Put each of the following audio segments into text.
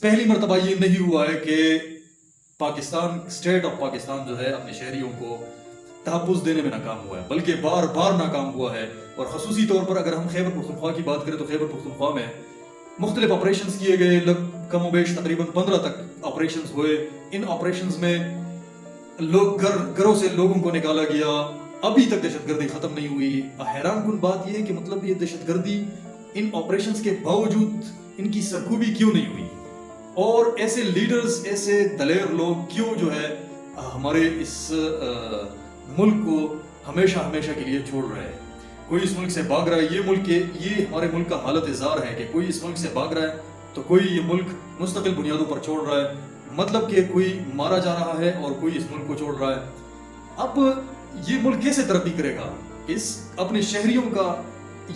पहली मर्तबा ये नहीं हुआ है कि पाकिस्तान, स्टेट ऑफ पाकिस्तान जो है अपने शहरियों को तहफ़्फ़ुज़ देने में नाकाम हुआ है, बल्कि बार बार नाकाम हुआ है। और ख़ुसूसी तौर पर अगर हम खैबर पख्तूनख्वा की बात करें तो खैबर पख्तूनख्वा में मुख्तलिफ ऑपरेशंस किए गए, कम व बेश तकरीबन 15 तक ऑपरेशंस हुए। इन ऑपरेशंस में लोग घरों से लोगों को निकाला गया। अभी तक दहशतगर्दी ख़त्म नहीं हुई। हैरान कुन बात यह है कि मतलब ये दहशतगर्दी इन ऑपरेशंस के बावजूद इनकी सरखूबी क्यों नहीं हुई, और ऐसे लीडर्स, ऐसे दलेर लोग क्यों जो है हमारे इस मुल्क को हमेशा हमेशा के लिए छोड़ रहे हैं। कोई इस मुल्क से भाग रहा है, ये हमारे मुल्क का हालत इज़ार है कि कोई इस मुल्क से भाग रहा है तो कोई ये मुल्क मुस्तकिल बुनियादों पर छोड़ रहा है। मतलब कि कोई मारा जा रहा है और कोई इस मुल्क को छोड़ रहा है। अब ये मुल्क कैसे तरक्की करेगा? इस अपने शहरियों का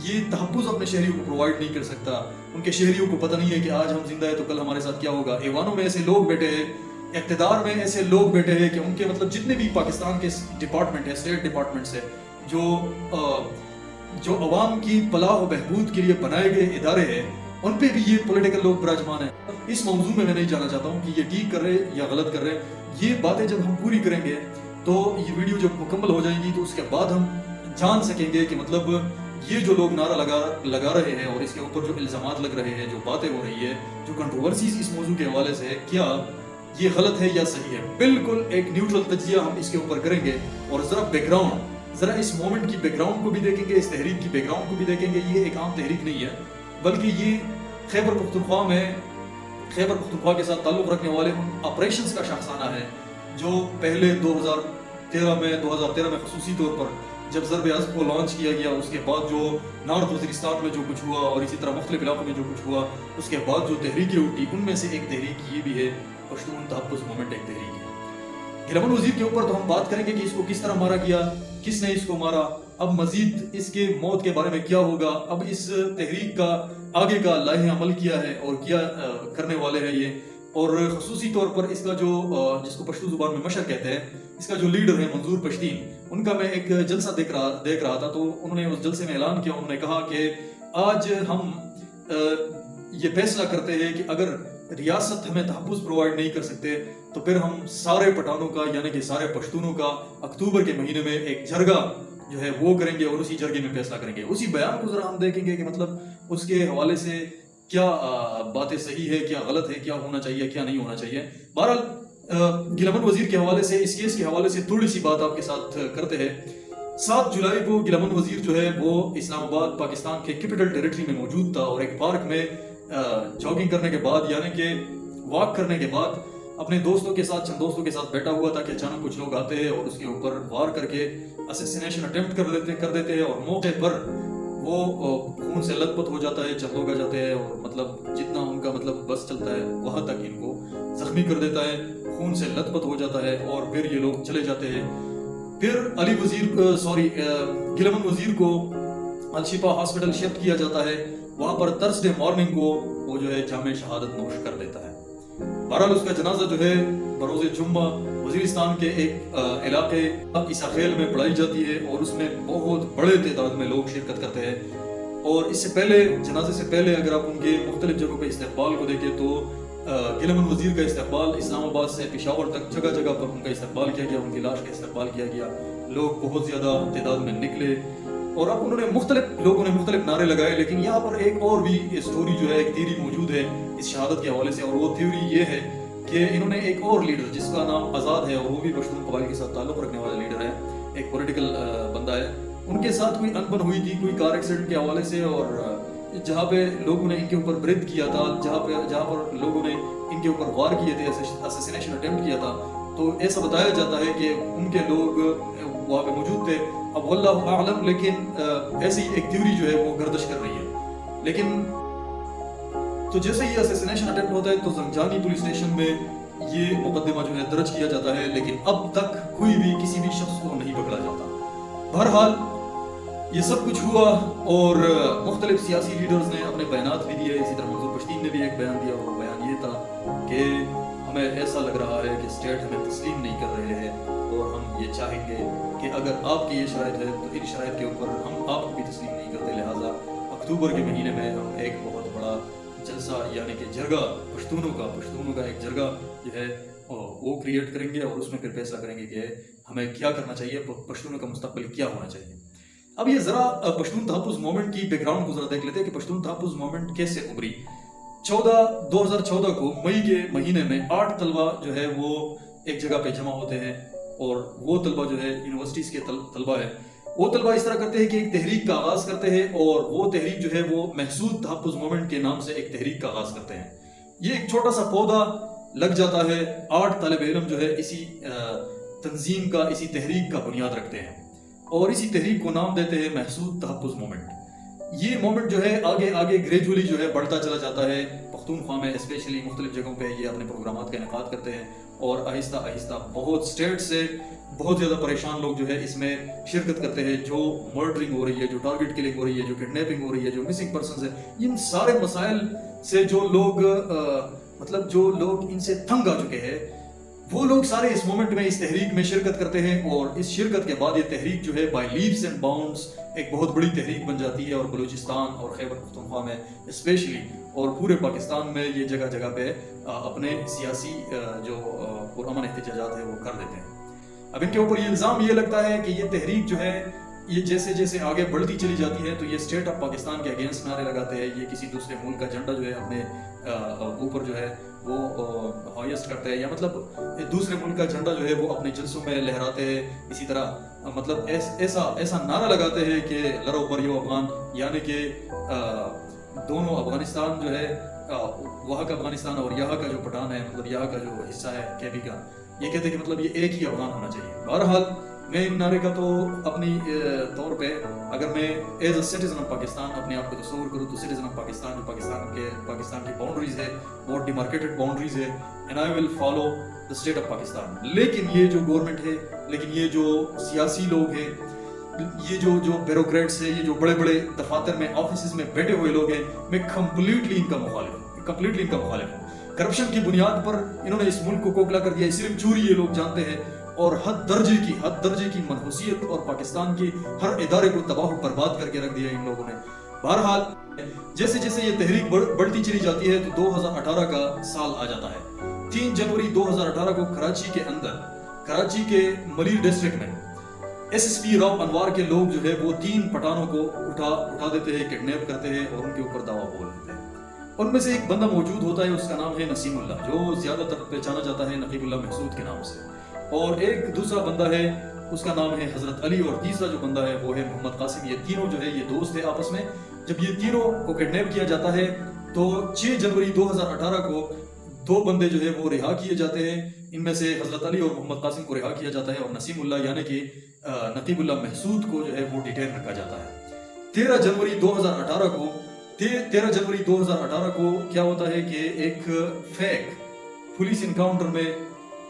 ये तहफ़्फ़ुज़ अपने शहरियों को प्रोवाइड नहीं कर सकता। उनके शहरियों को पता नहीं है कि आज हम जिंदा है तो कल हमारे साथ क्या होगा। ऐवानों में ऐसे लोग बैठे हैं, इक़्तिदार में ऐसे लोग बैठे हैं कि उनके मतलब जितने भी पाकिस्तान के डिपार्टमेंट है, स्टेट डिपार्टमेंट्स है, जो अवाम की फलाह व बहबूद के लिए बनाए गए इदारे हैं, उन पे भी ये पॉलिटिकल लोग विराजमान है। इस मौजू में मैं नहीं जाना चाहता हूँ कि ये ठीक कर रहे या गलत कर रहे। ये बातें जब हम पूरी करेंगे तो ये वीडियो जब मुकम्मल हो जाएंगी तो उसके बाद हम जान सकेंगे कि मतलब ये जो लोग नारा लगा रहे हैं और इसके ऊपर जो इल्ज़ामात लग रहे हैं, जो बातें हो रही है, जो कंट्रोवर्सीज इस मौजू के हवाले से है, क्या ये गलत है या सही है। बिल्कुल एक न्यूट्रल तजिया हम इसके ऊपर करेंगे और ज़रा इस मोमेंट की बैकग्राउंड को भी देखेंगे, इस तहरीक की बैकग्राउंड को भी देखेंगे। ये एक आम तहरीक नहीं है, बल्कि ये खैबर पख्तूनख्वा के साथ ताल्लुक़ रखने वाले उन ऑपरेशंस का शाखसाना है जो पहले 2013 में ख़ुसूसी तौर पर जब ज़रब अज़ब को लॉन्च किया गया, उसके बाद जो नॉर्थ वज़ीरिस्तान में जो कुछ हुआ और इसी तरह मुख्तलिफ इलाकों में जो कुछ हुआ, उसके बाद जो तहरीकें उठी, उनमें से एक तहरीक ये भी है पश्तून तहफ़्फ़ुज़ मूवमेंट। एक तहरीक है गिलमन वज़ीर के ऊपर, तो हम बात करेंगे कि इसको किस तरह मारा गया, किसने इसको मारा, अब मजीद इसके मौत के बारे में क्या होगा, अब इस तहरीक का आगे का लाहे अमल किया है और क्या करने वाले हैं ये। और ख़ुसूसी तौर पर इसका जो जिसको पश्तू ज़ुबान में मशर कहते हैं, इसका जो लीडर है मंजूर पश्तीन, उनका मैं एक जलसा देख रहा था। तो उन्होंने उस जलसे में ऐलान किया, उन्होंने कहा कि आज हम ये फैसला करते हैं कि अगर रियासत हमें तहफ़्फ़ुज़ प्रोवाइड नहीं कर सकते तो फिर हम सारे पठानों का यानी कि सारे पश्तूनों का अक्टूबर के महीने में एक जरगा जो है वो करेंगे और उसी जरगे में फैसला करेंगे। उसी बयान को ज़रा हम देखेंगे कि मतलब उसके हवाले से क्या बातें सही है, क्या गलत है, क्या होना चाहिए, क्या नहीं होना चाहिए। बहरहाल गिलमन वज़ीर के हवाले से, इस केस के हवाले से थोड़ी सी बात आपके साथ करते हैं। 7 जुलाई को गिलमन वज़ीर जो है वो इस्लामाबाद पाकिस्तान के कैपिटल टेरिटरी में मौजूद था और एक पार्क में जॉगिंग करने के बाद यानी कि वॉक करने के बाद अपने चंद दोस्तों के साथ बैठा हुआ था कि अचानक कुछ लोग आते हैं और उसके ऊपर वार करके असैसिनेशन अटेम्प्ट कर देते हैं और मौके पर वो खून से लथपथ हो जाता है, चंद लोग आ जाते हैं और मतलब जितना उनका मतलब बस चलता है वहाँ तक इनको जख्मी कर देता है, खून से लथपथ हो जाता है और फिर ये लोग चले जाते हैं। फिर गिलमन वज़ीर को अलशिफा हॉस्पिटल शिफ्ट किया जाता है। वहाँ पर थर्सडे मॉर्निंग को वो जो है जामे शहादत नोश कर लेता है। बहरहाल उसका जनाजा जो है बरोज़े जुम्मा वज़ीरिस्तान के एक इलाके इसाखेल में पढ़ाई जाती है और उसमें बहुत बड़े तादाद में लोग शिरकत करते हैं। और इससे पहले, जनाजे से पहले अगर आप उनके मुख्तलिफ जगहों के इस्तकबाल को देखें तो गिलमन वज़ीर का इस्तकबाल इस्लामाबाद से पेशावर तक जगह जगह पर उनका इस्तकबाल किया गया, उनकी लाश का इस्तकबाल किया गया। लोग बहुत ज़्यादा तादाद में निकले और अब लोगों ने मुख्तलिफ नारे लगाए। लेकिन यहाँ पर एक और भी स्टोरी जो है, एक थ्योरी मौजूद है इस शहादत के हवाले से, और वो थ्योरी ये है कि इन्होंने एक और लीडर जिसका नाम आज़ाद है और वो भी पश्तून कबाइल के साथ ताल्लुक़ रखने वाला लीडर है, एक पॉलिटिकल बंदा है, उनके साथ कोई अनबन हुई थी कोई कार एक्सीडेंट के हवाले से। और जहाँ पे लोगों ने इनके ऊपर ब्रेथ किया था, जहाँ पर लोगों ने इनके ऊपर वार किए थे, असैसिनेशन अटेम्प्ट किया था, तो ऐसा बताया जाता है कि उनके लोग वहाँ पे मौजूद थे। अब वल्लाहु आलम, लेकिन ऐसी एक थ्योरी जो है वो गर्दिश कर रही है। लेकिन तो जैसे ही असैसिनेशन अटेम्प्ट होता है तो जंजानी पुलिस स्टेशन में ये मुकदमा जो है दर्ज किया जाता है, लेकिन अब तक कोई भी किसी भी शख्स को नहीं पकड़ा जाता। बहरहाल ये सब कुछ हुआ और मुख्तलिफ सियासी लीडर्स ने अपने बयानात भी दिए। इसी तरह मंजूर पश्तीन ने भी एक बयान दिया और वो बयान ये था कि हमें ऐसा लग रहा है कि स्टेट हमें तस्लीम नहीं कर रहे हैं और हम ये चाहेंगे कि अगर आपकी ये शराइत है तो इन शराइत के ऊपर हम आपको भी तस्लीम नहीं करते, लिहाजा अक्टूबर के महीने में हम एक बहुत बड़ा जलसा यानी कि जरगा, पश्तूनों का एक जरगा जो है वो क्रिएट करेंगे और उसमें फिर फैसला करेंगे कि हमें क्या करना चाहिए, पश्तूनों का मुस्तकबिल क्या होना चाहिए। अब ये ज़रा पश्तून तहफ़्फ़ुज़ मूवमेंट की बैकग्राउंड को ज़रा देख लेते हैं कि पश्तून तहफ़्फ़ुज़ मूवमेंट कैसे उभरी। 2014 को मई के महीने में 8 तलबा जो है वो एक जगह पे जमा होते हैं और वो तलबा जो है यूनिवर्सिटीज़ के तलबा है, वो तलबा इस तरह करते हैं कि एक तहरीक का आगाज़ करते हैं और वो तहरीक जो है वो महसूद तहफ़्फ़ुज़ मूवमेंट के नाम से एक तहरीक का आगाज़ करते हैं। ये एक छोटा सा पौधा लग जाता है, 8 तालिब इल्म जो है इसी तंजीम का, इसी तहरीक का बुनियाद रखते हैं और इसी तहरीक को नाम देते हैं महसूद तहफ़्फ़ुज़ मूवमेंट। ये मोमेंट जो है आगे आगे ग्रेजुअली जो है बढ़ता चला जाता है। पख्तूनख्वा में स्पेशली मुख्तलिफ जगहों पे ये अपने प्रोग्रामात का इनेकाद करते हैं और आहिस्ता आहिस्ता बहुत स्टेट से बहुत ज़्यादा परेशान लोग जो है इसमें शिरकत करते हैं। जो मर्डरिंग हो रही है, जो टारगेट किलिंग हो रही है, जो किडनैपिंग हो रही है, जो मिसिंग पर्सन्स है, इन सारे मसाइल से जो लोग इनसे तंग आ चुके हैं, वो लोग सारे इस मोमेंट में इस तहरीक में शिरकत करते हैं और इस शिरकत के बाद ये तहरीक जो है बाय लीप्स एंड बाउंड्स एक बहुत बड़ी तहरीक बन जाती है और बलूचिस्तान और खैबर पख्तूनख्वा में स्पेशली और पूरे पाकिस्तान में ये जगह जगह पे अपने सियासी जो पुरअमन एहतजाजात है वो कर देते हैं। अब इनके ऊपर ये इल्ज़ाम ये लगता है कि ये तहरीक जो है ये जैसे जैसे आगे बढ़ती चली जाती है तो ये स्टेट ऑफ पाकिस्तान के अगेंस्ट नारे लगाते हैं, ये किसी दूसरे मुल्क का झंडा जो है अपने ऊपर जो है वो हाईएस्ट करते हैं, या मतलब दूसरे मुल्क का झंडा जो है वो अपने जलसों में लहराते हैं। इसी तरह मतलब ऐसा नारा लगाते हैं कि लड़ो बरियो अफगान, यानी कि दोनों अफगानिस्तान जो है वहाँ का अफगानिस्तान और यहाँ का जो पठान है, मतलब यहाँ का जो हिस्सा है केपी का, ये कहते हैं कि मतलब ये एक ही अफगान होना चाहिए। बहरहाल मैं इन नारे का तो अपनी तौर पे अगर मैं as a citizen of Pakistan अपने आप को तस्वूर करूँ तो सिटीजन ऑफ पाकिस्तान जो पाकिस्तान की बाउंड्रीज है बहुत डिमार्केटेड बाउंड्रीज है, and I will follow the state of Pakistan. लेकिन ये जो गवर्नमेंट है, लेकिन ये जो सियासी लोग हैं, ये जो ब्यूरोक्रेट्स है, ये जो बड़े बड़े दफातर में ऑफिस में बैठे हुए लोग हैं, मैं कंप्लीटली इनका मुखालिफ हूँ। करप्शन की बुनियाद पर इन्होंने इस मुल्क को खोखला कर दिया। सिर्फ चोरी ये लोग जानते हैं और हद दर्जे की मनहूसियत और पाकिस्तान की हर इदारे को तबाह बर्बाद करके रख दिया इन लोगों ने। बहरहाल जैसे जैसे ये तहरीक बढ़ती चली जाती है तो 2018 का साल आ जाता है। 3 जनवरी 2018 को कराची के मलीर डिस्ट्रिक्ट में SSP राव अनवार के लोग जो है वो 3 पठानों को उठा देते हैं, किडनैप करते हैं और उनके ऊपर दावा बोल देते हैं। उनमें से एक बंदा मौजूद होता है, उसका नाम है नसीमुल्लाह, जो ज्यादातर पहचाना जाता है नकीबुल्लाह महसूद के नाम से, और एक दूसरा बंदा है उसका नाम है हजरत अली, और तीसरा जो बंदा है वो है मोहम्मद कासिम। ये तीनों जो है ये दोस्त है आपस में। जब ये तीनों को किडनैप किया जाता है तो 6 जनवरी 2018 को 2 बंदे जो है वो रिहा किए जाते हैं। इनमें से हजरत अली और मोहम्मद कासिम को रिहा किया जाता है और नसीमुल्लाह यानी कि नकीबुल्लाह महसूद को जो है वो डिटेन रखा जाता है। 13 जनवरी 2018 को क्या होता है कि एक फेक पुलिस इनकाउंटर में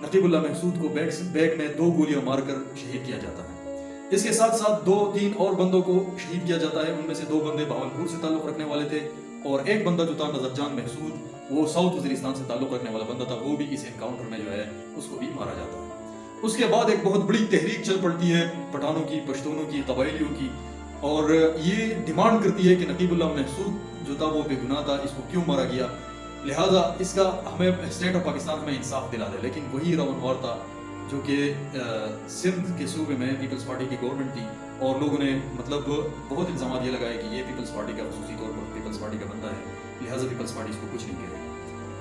नकीबुल्लाह महसूद को बैग में 2 गोलियां मारकर शहीद किया जाता है। इसके साथ साथ 2-3 और बंदों को शहीद किया जाता है। उनमें से 2 बंदे बहावलपुर से ताल्लुक रखने वाले थे और एक बंदा जो था नजरजान महसूद, वो साउथ वजीरिस्तान से ताल्लुक रखने वाला बंदा था, वो भी इस एनकाउंटर में जो है उसको भी मारा जाता है। उसके बाद एक बहुत बड़ी तहरीक चल पड़ती है पठानों की, पश्तूनों की, कबायलियों की, और ये डिमांड करती है कि नकीबुल्लाह महसूद जो था वो बेगुनाह था, इसको क्यों मारा गया, लिहाजा इसका हमें स्टेट ऑफ पाकिस्तान हमें इंसाफ दिला दे। लेकिन वही राव अनवार था जो कि सिंध के सूबे में पीपल्स पार्टी की गवर्नमेंट थी और लोगों ने मतलब बहुत इल्ज़ाम ये लगाए कि ये पीपल्स पार्टी का खसूसी तौर पर पीपल्स पार्टी का बंदा है, लिहाजा पीपल्स पार्टी इसको कुछ नहीं करेगी।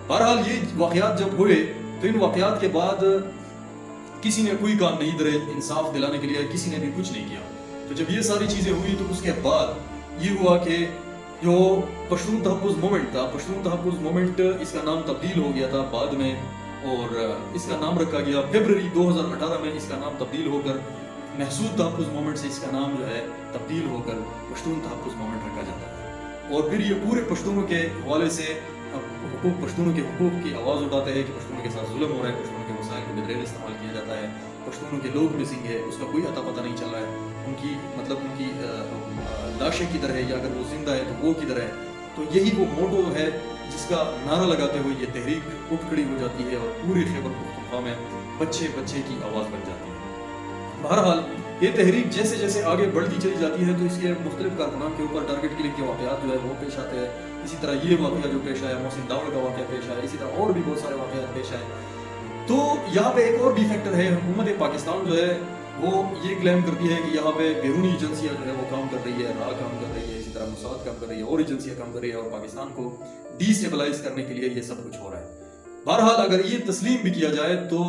बहरहाल ये वाक़यात जब हुए तो इन वाक़यात के बाद किसी ने कोई काम नहीं करे इंसाफ दिलाने के लिए, किसी ने भी कुछ नहीं किया। तो जब ये सारी चीज़ें हुई तो उसके बाद ये हुआ कि जो पश्तून तहफ़्फ़ुज़ मूवमेंट था, पश्तून तहफ़्फ़ुज़ मूवमेंट इसका नाम तब्दील हो गया था बाद में, और इसका नाम रखा गया फरवरी 2018 में इसका नाम तब्दील होकर महसूद तहफ़्फ़ुज़ मूवमेंट से इसका नाम जो है तब्दील होकर पश्तून तहफ़्फ़ुज़ मूवमेंट रखा जाता है। और फिर ये पूरे पश्तूनों के हवाले से पश्तूनों के हुकूक़ की आवाज़ उठाते हैं कि पश्तूनों के साथ जुल्म हो रहा है, पश्तूनों के वसाइल को बेदरेल इस्तेमाल किया जाता है, पश्तूनों के लोग मिसिंग है, उसका कोई अता पता नहीं चल रहा है, उनकी लाशें किधर है, या अगर वो जिंदा है तो वो किधर है। तो यही वो मोटो है जिसका नारा लगाते हुए ये तहरीक उठ खड़ी हो जाती है और पूरे खैबर पख्तूनख्वा में बच्चे की आवाज़ बन जाती है। बहरहाल یہ تحریک جیسے جیسے آگے بڑھتی چلی جاتی ہے تو اس کے مختلف کارکنان کے اوپر ٹارگٹ کلنگ کے واقعات جو ہے وہ پیش آتے ہیں. اسی طرح یہ واقعہ جو پیش آیا محسن داوڑ کا واقعہ پیش آیا, اسی طرح اور بھی بہت سارے واقعات پیش آئے. تو یہاں پہ ایک اور بھی فیکٹر ہے. حکومت پاکستان جو ہے وہ یہ کلیم کرتی ہے کہ یہاں پہ بیرونی ایجنسیاں جو ہے وہ کام کر رہی ہے, را کام کر رہی ہے, اسی طرح موساد کام کر رہی ہے, اور ایجنسیاں کام کر رہی ہے, اور پاکستان کو ڈی اسٹیبلائز کرنے کے لیے یہ سب کچھ ہو رہا ہے. بہرحال اگر یہ تسلیم بھی کیا جائے تو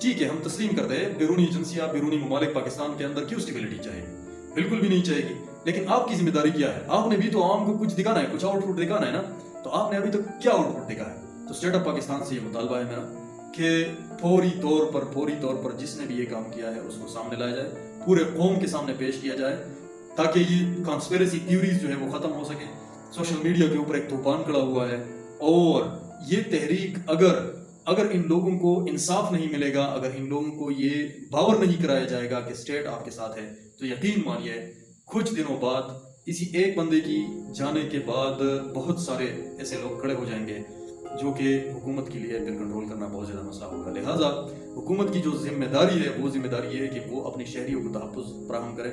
ٹھیک ہے, ہم تسلیم کرتے ہیں بیرونی ایجنسیاں, بیرونی ممالک پاکستان کے اندر کیوں اسٹیبلٹی چاہیے, بالکل بھی نہیں چاہیے گی. لیکن آپ کی ذمہ داری کیا ہے؟ آپ نے بھی تو عوام کو کچھ دکھانا ہے, کچھ آؤٹ پٹ دکھانا ہے نا. تو آپ نے ابھی تک کیا آؤٹ پٹ دکھایا ہے؟ تو اسٹیٹ آف پاکستان سے یہ مطالبہ ہے میرا کہ فوری طور پر جس نے بھی یہ کام کیا ہے اس کو سامنے لایا جائے, پورے قوم کے سامنے پیش کیا جائے, تاکہ یہ کانسپیریسی تھیوریز جو ہے وہ ختم ہو سکے. سوشل میڈیا کے اوپر ایک طوفان کھڑا ہوا ہے, اور یہ تحریک اگر ان لوگوں کو انصاف نہیں ملے گا, اگر ان لوگوں کو یہ باور نہیں کرایا جائے گا کہ اسٹیٹ آپ کے ساتھ ہے, تو یقین مانیے کچھ دنوں بعد اسی ایک بندے کی جانے کے بعد بہت سارے ایسے لوگ کھڑے ہو جائیں گے جو کہ حکومت کے لیے پھر کنٹرول کرنا بہت زیادہ مسئلہ ہوگا. لہٰذا حکومت کی جو ذمہ داری ہے وہ ذمہ داری ہے کہ وہ اپنی شہریوں کو تحفظ فراہم کرے.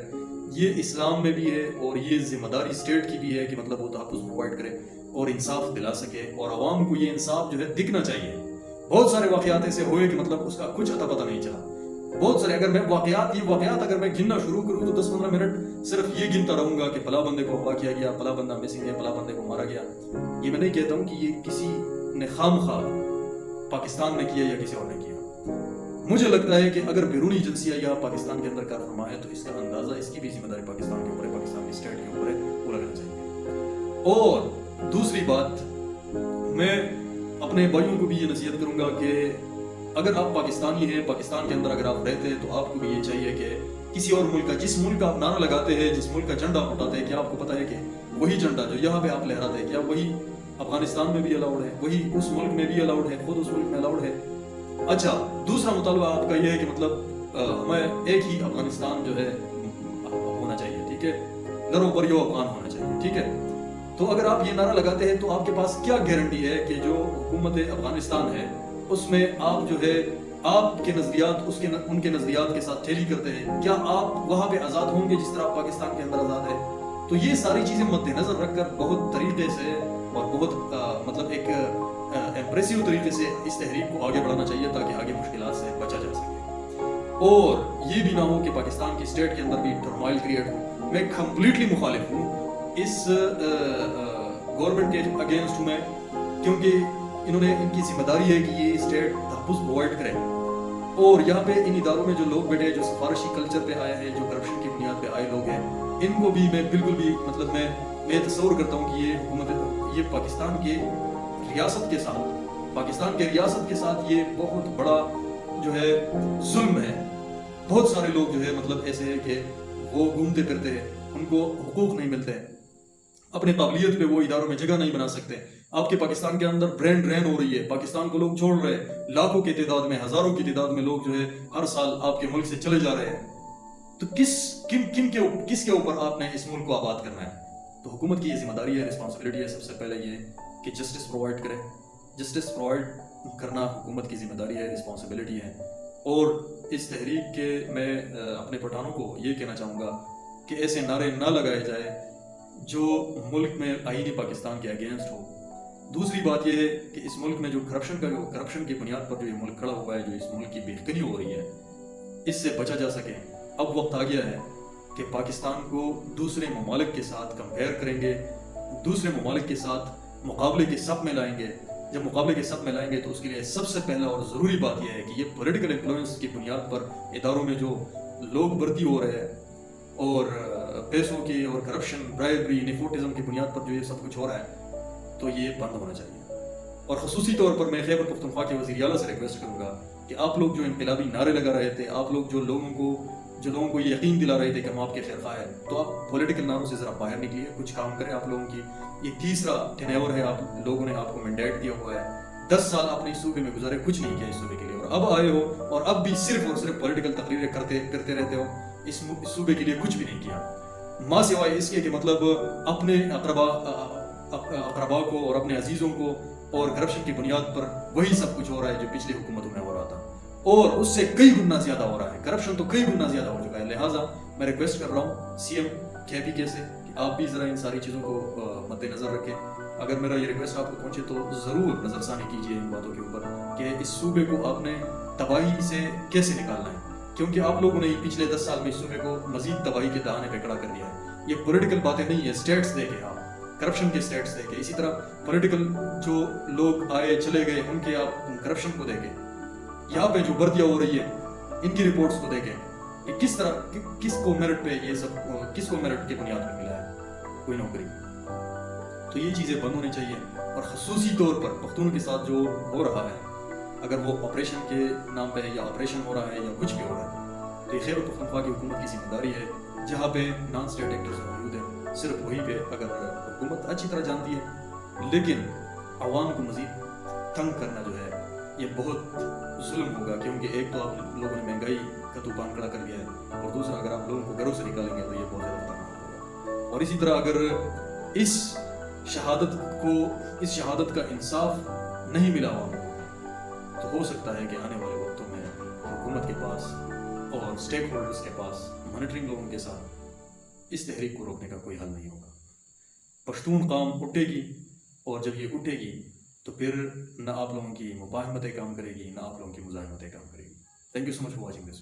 یہ اسلام میں بھی ہے, اور یہ ذمہ داری اسٹیٹ کی بھی ہے کہ مطلب وہ تحفظ پرووائڈ کرے اور انصاف دلا سکے, اور عوام کو یہ انصاف جو ہے دکھنا چاہیے. بہت سارے واقعات ایسے ہوئے کہ مطلب اس کا کچھ اتا پتہ نہیں چلا. بہت سارے, اگر میں واقعات اگر میں گننا شروع کروں تو 10-15 منٹ صرف یہ گنتا رہوں گا کہ فلاں بندے کو اغوا کیا گیا, فلاں بندہ مسنگ ہے, فلاں بندے کو مارا گیا. یہ میں نہیں کہتا ہوں کہ یہ کسی نے خواہ پاکستان نے کیا یا کسی اور نے کیا. مجھے لگتا ہے کہ اگر بیرونی ایجنسیاں یا پاکستان کے اندر کار فرما ہے تو اس کا اندازہ, اس کی بھی ذمہ داری پاکستان کے اوپر ہے, پاکستان کی اسٹیٹ کے اوپر ہے, وہ لگنا چاہیے. اور دوسری بات, میں اپنے بھائیوں کو بھی یہ نصیحت کروں گا کہ اگر آپ پاکستانی ہیں, پاکستان کے اندر اگر آپ رہتے ہیں, تو آپ کو بھی یہ چاہیے کہ کسی اور ملک کا, جس ملک کا آپ نعرہ لگاتے ہیں, جس ملک کا جھنڈا اٹھاتے ہیں, کیا آپ کو پتا ہے کہ وہی جھنڈا جو یہاں پہ آپ لہراتے ہیں, کیا وہی افغانستان میں بھی الاؤڈ ہے, وہی اس ملک میں بھی الاؤڈ ہے, خود اس ملک میں الاؤڈ ہے. اچھا, دوسرا مطالبہ آپ کا یہ ہے کہ مطلب ہمیں ایک ہی افغانستان جو ہے ہونا چاہیے, ٹھیک ہے, لرو بریو افغان ہونا چاہیے, ٹھیک ہے. تو اگر آپ یہ نعرہ لگاتے ہیں تو آپ کے پاس کیا گارنٹی ہے کہ جو حکومت افغانستان ہے اس میں آپ جو ہے آپ کے نظریات ان کے نظریات کے ساتھ ٹیلی کرتے ہیں, کیا آپ وہاں پہ آزاد ہوں گے جس طرح پاکستان کے اندر آزاد ہے؟ تو یہ ساری چیزیں مد نظر رکھ کر بہت طریقے سے اور بہت مطلب ایک امپریسیو طریقے سے اس تحریک کو آگے بڑھانا چاہیے, تاکہ آگے مشکلات سے بچا جا سکے, اور یہ بھی نہ ہو کہ پاکستان کی اسٹیٹ کے اندر بھی ٹرمائل کریٹ ہو. میں کمپلیٹلی مخالف ہوں اس گورنمنٹ کے اگینسٹ ہوں میں, کیونکہ انہوں نے, ان کی ذمہ داری ہے کہ یہ اسٹیٹ تحفظ پرووائڈ کرے. اور یہاں پہ ان اداروں میں جو لوگ بیٹھے ہیں, جو سفارشی کلچر پہ آئے ہیں, جو کرپشن کی بنیاد پہ آئے لوگ ہیں, ان کو بھی میں بالکل بھی مطلب میں تصور کرتا ہوں کہ یہ حکومت, یہ پاکستان کے ریاست کے ساتھ یہ بہت بڑا جو ہے ظلم ہے. بہت سارے لوگ جو ہے مطلب ایسے ہیں کہ وہ گھومتے پھرتے ہیں, ان کو حقوق نہیں ملتے, اپنے قابلیت پہ وہ اداروں میں جگہ نہیں بنا سکتے. آپ کے پاکستان کے اندر برین ڈرین ہو رہی ہے, پاکستان کو لوگ چھوڑ رہے ہیں, لاکھوں کی تعداد میں, ہزاروں کی تعداد میں لوگ جو ہے ہر سال آپ کے ملک سے چلے جا رہے ہیں. تو کس کے اوپر آپ نے اس ملک کو آباد کرنا ہے؟ تو حکومت کی یہ ذمہ داری ہے, رسپانسبلٹی ہے سب سے پہلے یہ کہ جسٹس پرووائڈ کرے. جسٹس پرووائڈ کرنا حکومت کی ذمہ داری ہے, رسپانسبلٹی ہے. اور اس تحریک کے میں اپنے پٹھانوں کو یہ کہنا چاہوں گا کہ ایسے نعرے نہ لگائے جائے جو ملک میں آئین پاکستان کے اگینسٹ ہو. دوسری بات یہ ہے کہ اس ملک میں جو کرپشن کی بنیاد پر جو یہ ملک کھڑا ہوا ہے, جو اس ملک کی بےحکنی ہو رہی ہے, اس سے بچا جا سکے. اب وقت آ گیا ہے کہ پاکستان کو دوسرے ممالک کے ساتھ کمپیئر کریں گے, دوسرے ممالک کے ساتھ مقابلے کے سب میں لائیں گے. جب مقابلے کے سب میں لائیں گے تو اس کے لیے سب سے پہلا اور ضروری بات یہ ہے کہ یہ پولیٹیکل انفلوئنس کی بنیاد پر اداروں میں جو لوگ بھرتی ہو رہے ہیں, اور پیسوں کی اور کرپشن, برائبری, نیپوٹزم کی بنیاد پر جو یہ سب کچھ ہو رہا ہے, تو یہ بند ہونا چاہیے. اور خصوصی طور پر میں خیبر پختونخوا کے وزیر اعلیٰ سے ریکویسٹ کروں گا کہ آپ لوگ جو انقلابی نعرے لگا رہے تھے, آپ لوگ جو لوگوں کو یہ یقین دلا رہے تھے کہ ہم آپ کے خیر خواہ ہیں, تو آپ پولیٹیکل نعروں سے ذرا باہر نکلیے, کچھ کام کریں. آپ لوگوں کی یہ تیسرا ٹینیور ہے, آپ لوگوں نے آپ کو مینڈیٹ دیا ہوا ہے. 10 سال آپ نے اس صوبے میں گزارے, کچھ نہیں کیا اس صوبے کے لیے, اور اب آئے ہو اور اب بھی صرف اور صرف پولیٹیکل تقریریں کرتے رہتے ہو. اس صوبے کے لیے کچھ بھی نہیں کیا, ماں سوائے اس کے کہ مطلب اپنے اقربا کو اور اپنے عزیزوں کو, اور کرپشن کی بنیاد پر وہی سب کچھ ہو رہا ہے جو پچھلی حکومتوں میں ہو رہا تھا. اور اس سے کئی گنا زیادہ ہو رہا ہے. کرپشن تو کئی گنا زیادہ ہو چکا ہے. لہٰذا میں ریکویسٹ کر رہا ہوں سی ایم KPK سے کہ آپ بھی ذرا ان ساری چیزوں کو مد نظر رکھیں. اگر میرا یہ ریکویسٹ آپ کو پہنچے تو ضرور نظر ثانی کیجیے ان باتوں کے اوپر کہ اس صوبے کو آپ نے تباہی سے کیسے نکالنا ہے, کیونکہ آپ لوگوں نے پچھلے 10 سال میں اس صوبے کو مزید تباہی کے دہانے پہ کھڑا کر دیا ہے. یہ پولیٹیکل باتیں نہیں ہے, اسٹیٹس دے کے آپ کرپشن کے اسٹیٹس دے کے, اسی طرح پولیٹیکل جو لوگ آئے چلے گئے ان کے آپ کرپشن کو دے کے, یہاں پہ جو بھرتیاں ہو رہی ہے ان کی رپورٹس کو دے کے, کہ کس طرح کس کو میرٹ پہ یہ سب, کس کو میرٹ کے بنیاد پہ ملا ہے کوئی نوکری. تو یہ چیزیں بند ہونی چاہیے. اور خصوصی طور پر پختون کے ساتھ جو ہو رہا ہے, اگر وہ آپریشن کے نام پہ یا آپریشن ہو رہا ہے یا کچھ بھی ہو رہا ہے, تو یہ خیبر پختونخوا کی حکومت کی ذمہ داری ہے. جہاں پہ نان اسٹیٹ ایکٹرز موجود ہیں صرف وہیں پہ اگر حکومت اچھی طرح جانتی ہے, لیکن عوام کو مزید تنگ کرنا جو ہے یہ بہت ظلم ہوگا, کیونکہ ایک تو آپ لوگوں نے مہنگائی کا طوفان کھڑا کر دیا ہے, اور دوسرا اگر آپ لوگوں کو گھروں سے نکالیں گے تو یہ بہت زیادہ خطرناک ہوگا. اور اسی طرح اگر اس شہادت کا انصاف نہیں ملا عوام کو, تو ہو سکتا ہے کہ آنے والے وقتوں میں حکومت کے پاس اور اسٹیک ہولڈرز کے پاس مانیٹرنگ لوگوں کے ساتھ اس تحریک کو روکنے کا کوئی حل نہیں ہوگا. پشتون قوم اٹھے گی, اور جب یہ اٹھے گی تو پھر نہ آپ لوگوں کی مفاہمتیں کام کرے گی, نہ آپ لوگوں کی مزاحمتیں کام کرے گی. Thank you so much for watching this.